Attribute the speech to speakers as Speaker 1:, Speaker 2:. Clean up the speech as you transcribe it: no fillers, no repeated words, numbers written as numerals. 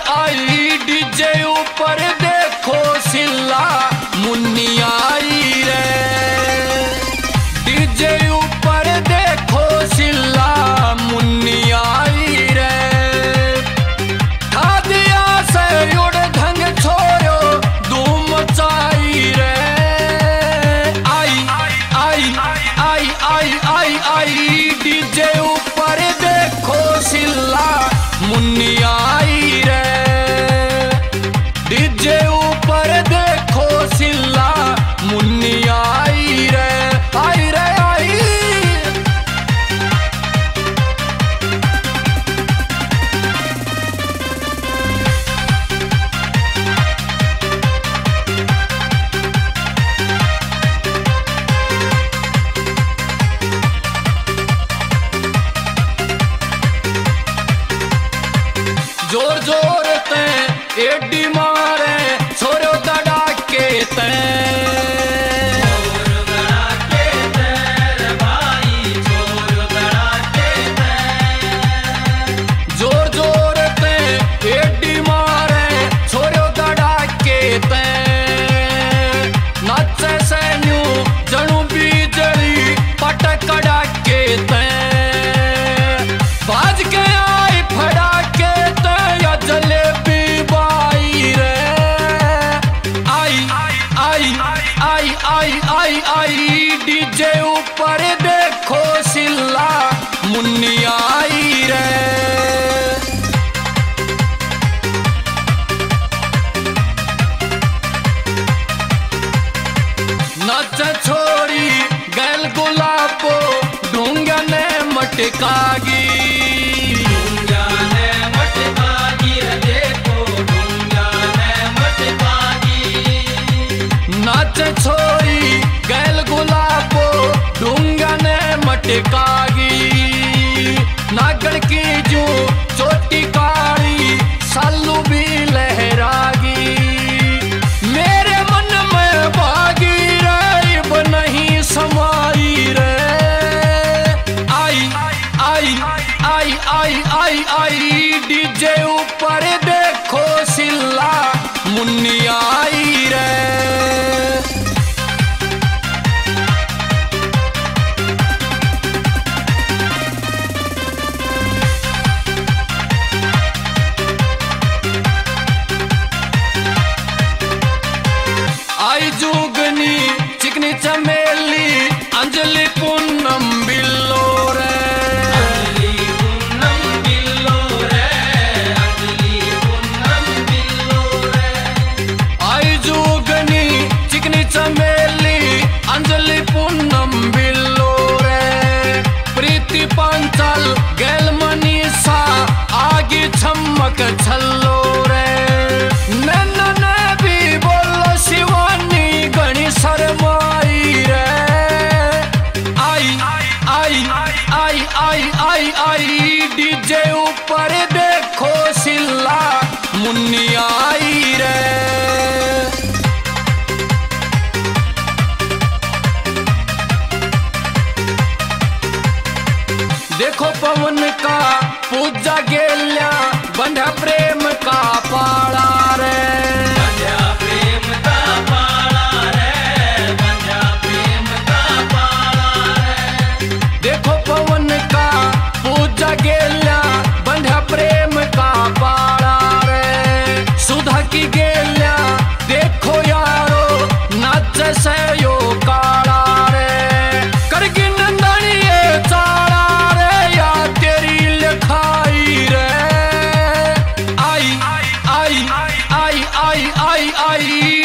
Speaker 1: आई DJ ऊपर देखो सिल्ला मुन्नी आई रे। डीजे ऊपर देखो सिल्ला मुन्नी आई रे। दिया से उड़ ढंग छोयो धूम मचाई रे। आई आई आई आई आई आई डीजे ऊपर देखो सिल्ला मुन्नी आई रे। डीजे ऊपर देखो सिल्ला मुन्नी आई रे। आई रे आई। जोर जोर ते एडी मारे छोरो तड़ाके ते। जोर जोर ते एडी मारे छोरो तड़ाके ते। नाचे से न्यू जणू बीजली पटक कड़ाके ते। बाज के आई फड़ाके ते या जलेबी बाई रे। आई आई आई आई आई आई डीजे ऊपर देखो सिल्ला मुन्नी आई रे। नच छोरी गैल गुलाबो ढूंगा ने मटकागी। नाच छोरी गैल गुलाबो ढूंगा ने मटकागी। नागण की जो चोटी काली सालू भी लहरागी। मेरे मन में भागी रे अब नहीं समाई रे। आई आई आई आई आई आई डीजे ऊपर देखो सिल्ला मुन्नी आई रे। आई जुगनी चिकनी चमेली अंजलि पूनम बिल्लो रे। आई जुगनी चिकनी चमेली अंजलि पूनम बिल्लो रे। प्रीति पांचाल गैल मनीषा आगे छमक छल्लो रे। नैना ने भी बोलो शिवानी गणी शर्माई रे। आई आई आई आई आई आई डीजे ऊपर देखो सिल्ला मुन्नी आई रे। देखो पवन का पूजा गेल्या बंधा प्रेम का पाला रे। देखो पवन का पूजा गेल्या बंधा प्रेम का पाला रे। सुधा की गेल्या देखो यारो नाच से यो काला रे। करगी नंदनी ये चाला रे या तेरी लिखाई रे। आई आई आई आई आई आई